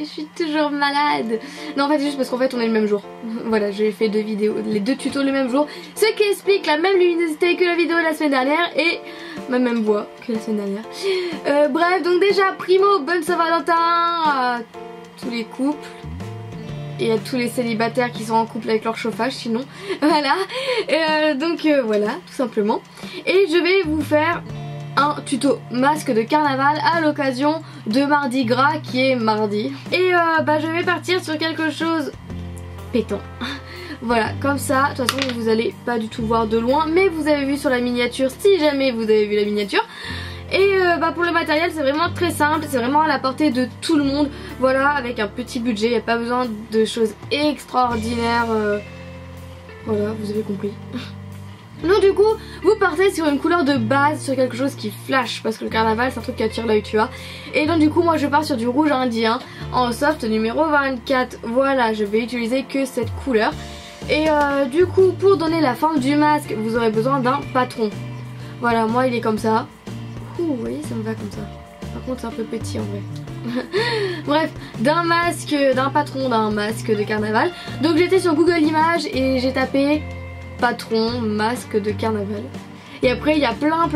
je suis toujours malade. Non en fait c'est juste parce qu'en fait on est le même jour. Voilà, j'ai fait 2 vidéos, les 2 tutos le même jour. Ce qui explique la même luminosité que la vidéo de la semaine dernière et ma même voix que la semaine dernière. Bref, donc déjà primo, bonne Saint-Valentin à tous les couples. Et à tous les célibataires qui sont en couple avec leur chauffage sinon. Voilà. Donc voilà, tout simplement. Et je vais vous faire un tuto masque de carnaval à l'occasion de Mardi Gras qui est mardi. Et je vais partir sur quelque chose pétant. Voilà, comme ça, de toute façon vous allez pas du tout voir de loin, mais vous avez vu sur la miniature si jamais vous avez vu la miniature. Et pour le matériel c'est vraiment très simple, c'est vraiment à la portée de tout le monde. Voilà, avec un petit budget, il n'y a pas besoin de choses extraordinaires. Voilà, vous avez compris. Donc du coup, vous partez sur une couleur de base, sur quelque chose qui flash, parce que le carnaval c'est un truc qui attire l'œil, tu vois. Et donc du coup, moi je pars sur du rouge indien en soft numéro 24. Voilà, je vais utiliser que cette couleur. Et du coup, pour donner la forme du masque, vous aurez besoin d'un patron. Voilà, moi il est comme ça. Vous voyez, ça me va comme ça. Par contre c'est un peu petit en vrai. Bref, d'un masque, d'un patron, d'un masque de carnaval. Donc j'étais sur Google Images et j'ai tapé patron, masque de carnaval. Et après il y a plein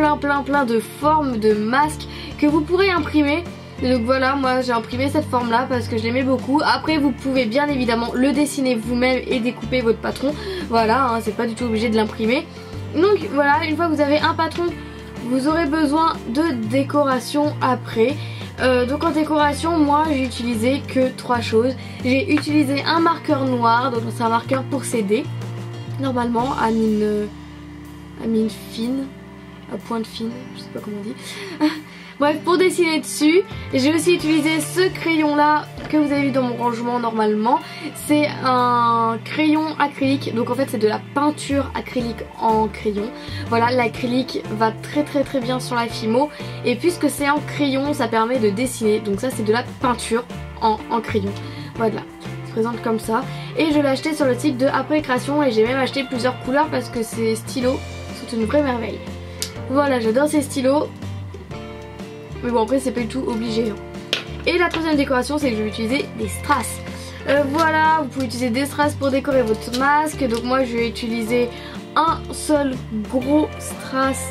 de formes de masques que vous pourrez imprimer. Et donc voilà, moi j'ai imprimé cette forme là parce que je l'aimais beaucoup. Après vous pouvez bien évidemment le dessiner vous-même et découper votre patron. Voilà, hein, c'est pas du tout obligé de l'imprimer. Donc voilà, une fois que vous avez un patron, vous aurez besoin de décoration après. Donc en décoration, moi j'ai utilisé que 3 choses. J'ai utilisé un marqueur noir, donc c'est un marqueur pour s'aider. Normalement à mine fine, à pointe fine, je sais pas comment on dit. Bref, pour dessiner dessus, j'ai aussi utilisé ce crayon là que vous avez vu dans mon rangement normalement. C'est un crayon acrylique, donc en fait c'est de la peinture acrylique en crayon. Voilà, l'acrylique va très bien sur la Fimo. Et puisque c'est en crayon, ça permet de dessiner. Donc ça c'est de la peinture en crayon. Voilà, ça se présente comme ça. Et je l'ai acheté sur le site de Après Création et j'ai même acheté plusieurs couleurs parce que ces stylos sont une vraie merveille. Voilà, j'adore ces stylos. Mais bon après c'est pas du tout obligé. Et la troisième décoration c'est que je vais utiliser des strass. Voilà, vous pouvez utiliser des strass pour décorer votre masque. Donc moi je vais utiliser un seul gros strass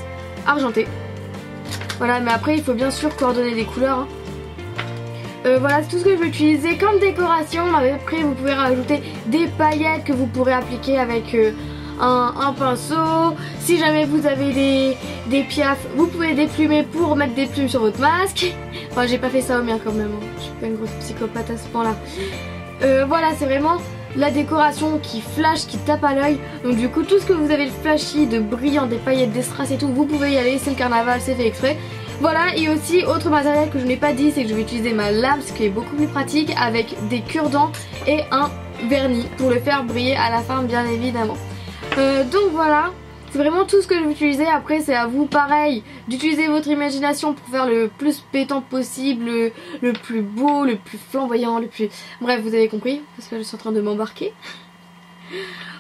argenté. Voilà, mais après il faut bien sûr coordonner les couleurs. Hein. Voilà, c'est tout ce que je vais utiliser comme décoration. Après vous pouvez rajouter des paillettes que vous pourrez appliquer avec un pinceau. Si jamais vous avez des piafs, vous pouvez déplumer pour mettre des plumes sur votre masque. Enfin j'ai pas fait ça au mien quand même, hein. Je suis pas une grosse psychopathe à ce point là. Voilà, c'est vraiment la décoration qui flash, qui tape à l'œil. Donc du coup tout ce que vous avez de flashy, de brillant, des paillettes, des strass et tout, vous pouvez y aller, c'est le carnaval, c'est fait exprès. Voilà, et aussi autre matériel que je n'ai pas dit, c'est que je vais utiliser ma lame, ce qui est beaucoup plus pratique, avec des cure-dents et un vernis pour le faire briller à la fin bien évidemment. Donc voilà, c'est vraiment tout ce que je vais utiliser. Après c'est à vous pareil d'utiliser votre imagination pour faire le plus pétant possible, le plus beau, le plus flamboyant, le plus... Bref, vous avez compris, parce que je suis en train de m'embarquer.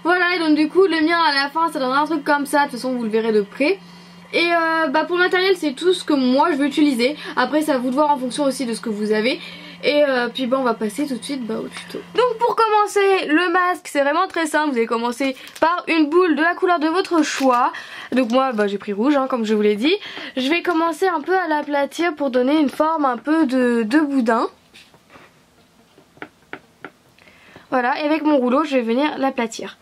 Voilà, et donc du coup le mien à la fin ça donnera un truc comme ça, de toute façon vous le verrez de près. Et pour le matériel c'est tout ce que moi je vais utiliser. Après c'est à vous de voir en fonction aussi de ce que vous avez. Et puis on va passer tout de suite au tuto. Donc pour commencer le masque c'est vraiment très simple. Vous allez commencer par une boule de la couleur de votre choix. Donc moi j'ai pris rouge hein, comme je vous l'ai dit. Je vais commencer un peu à l'aplatir pour donner une forme un peu de boudin. Voilà, et avec mon rouleau je vais venir l'aplatir.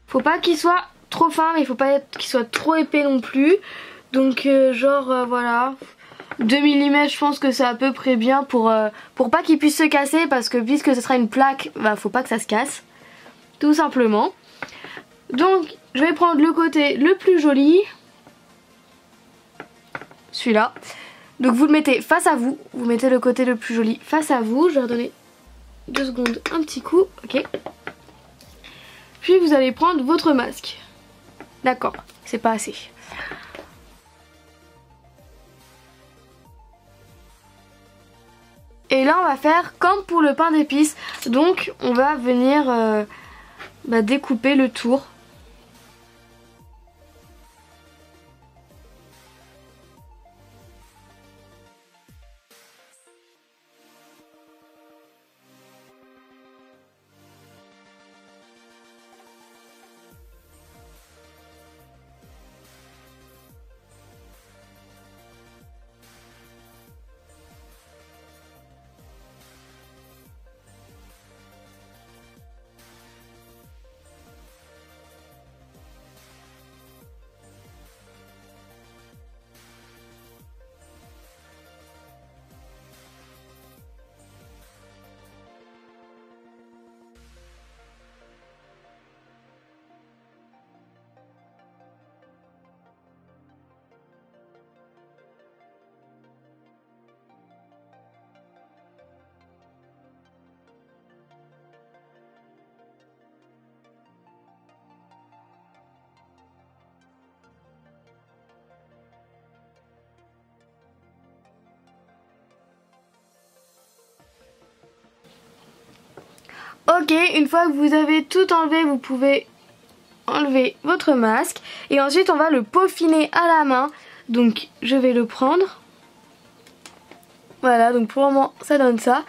Faut pas qu'il soit trop fin mais il faut pas qu'il soit trop épais non plus. Donc voilà, 2 mm je pense que c'est à peu près bien pour pas qu'il puisse se casser, parce que puisque ce sera une plaque, faut pas que ça se casse, tout simplement. Donc je vais prendre le côté le plus joli, celui-là. Donc vous le mettez face à vous, vous mettez le côté le plus joli face à vous. Je vais redonner 2 secondes un petit coup, ok. Puis vous allez prendre votre masque. D'accord, c'est pas assez. Et là on va faire comme pour le pain d'épices. Donc on va venir découper le tour. Ok, une fois que vous avez tout enlevé, vous pouvez enlever votre masque. Et ensuite on va le peaufiner à la main. Donc je vais le prendre. Voilà, donc pour le moment ça donne ça.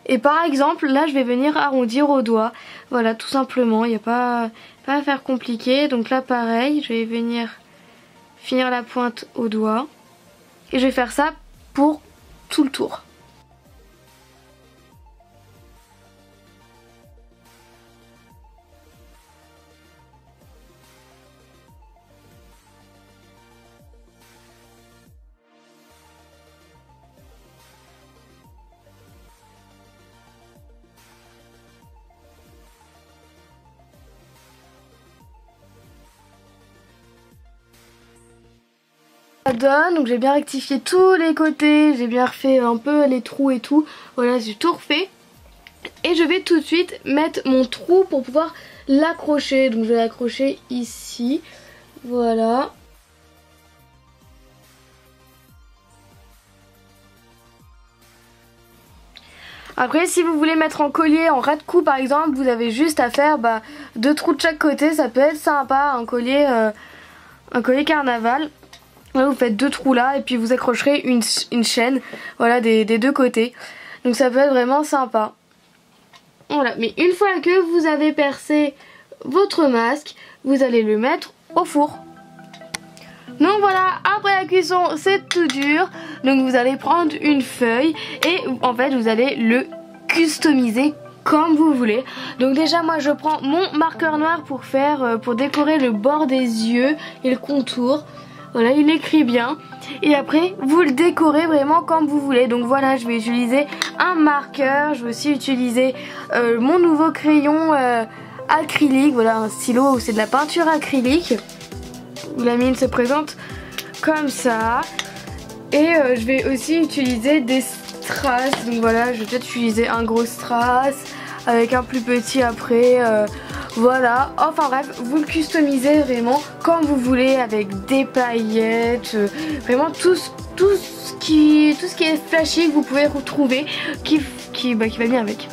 Et par exemple là je vais venir arrondir au doigt. Voilà, tout simplement, il n'y a pas à faire compliqué. Donc là pareil, je vais venir finir la pointe au doigt. Et je vais faire ça pour tout le tour. Donne, donc j'ai bien rectifié tous les côtés, j'ai bien refait un peu les trous et tout, voilà, j'ai tout refait. Et je vais tout de suite mettre mon trou pour pouvoir l'accrocher, donc je vais l'accrocher ici, voilà. Après si vous voulez mettre en collier, en ras de cou par exemple, vous avez juste à faire 2 trous de chaque côté, ça peut être sympa, un collier carnaval. Là, vous faites 2 trous là et puis vous accrocherez une chaîne, voilà, des 2 côtés. Donc ça peut être vraiment sympa. Voilà, mais une fois que vous avez percé votre masque, vous allez le mettre au four. Donc voilà, après la cuisson c'est tout dur. Donc vous allez prendre une feuille et en fait vous allez le customiser comme vous voulez. Donc déjà moi je prends mon marqueur noir pour décorer le bord des yeux et le contour. Voilà, il écrit bien. Et après, vous le décorez vraiment comme vous voulez. Donc voilà, je vais utiliser un marqueur. Je vais aussi utiliser mon nouveau crayon acrylique. Voilà, un stylo où c'est de la peinture acrylique. La mine se présente comme ça. Et je vais aussi utiliser des strass. Donc voilà, je vais peut-être utiliser un gros strass avec un plus petit après. Voilà, enfin bref, vous le customisez vraiment comme vous voulez avec des paillettes, vraiment tout ce qui est flashy que vous pouvez retrouver qui va bien avec.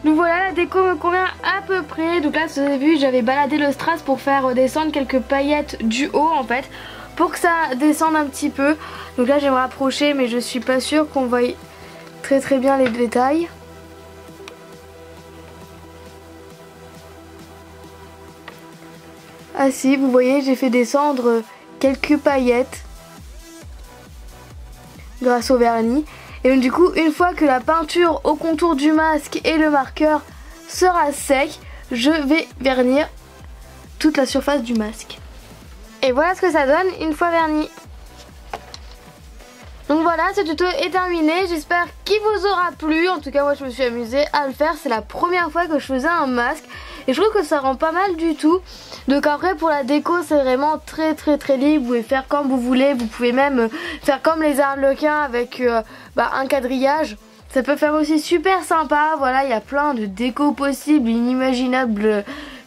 Donc voilà, la déco me convient à peu près. Donc là, vous avez vu, j'avais baladé le strass pour faire descendre quelques paillettes du haut en fait, pour que ça descende un petit peu. Donc là, je vais me rapprocher, mais je suis pas sûre qu'on voie très bien les détails. Ah si, vous voyez, j'ai fait descendre quelques paillettes grâce au vernis. Et donc du coup, une fois que la peinture au contour du masque et le marqueur sera sec, je vais vernir toute la surface du masque. Et voilà ce que ça donne une fois verni. Donc voilà, ce tuto est terminé, j'espère qu'il vous aura plu. En tout cas, moi je me suis amusée à le faire, c'est la première fois que je faisais un masque et je trouve que ça rend pas mal du tout. Donc après, pour la déco, c'est vraiment très libre, vous pouvez faire comme vous voulez. Vous pouvez même faire comme les arlequins avec un quadrillage. Ça peut faire aussi super sympa. Voilà, il y a plein de déco possibles, inimaginables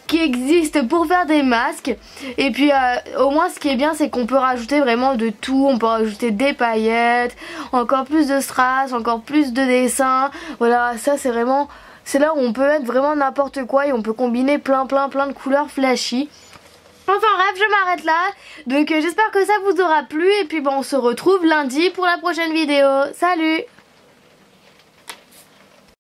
qui existent pour faire des masques. Et puis au moins ce qui est bien, c'est qu'on peut rajouter vraiment de tout. On peut rajouter des paillettes, encore plus de strass, encore plus de dessins. Voilà, ça c'est vraiment, c'est là où on peut mettre vraiment n'importe quoi et on peut combiner plein de couleurs flashy. Enfin bref, je m'arrête là. Donc j'espère que ça vous aura plu et puis on se retrouve lundi pour la prochaine vidéo. Salut!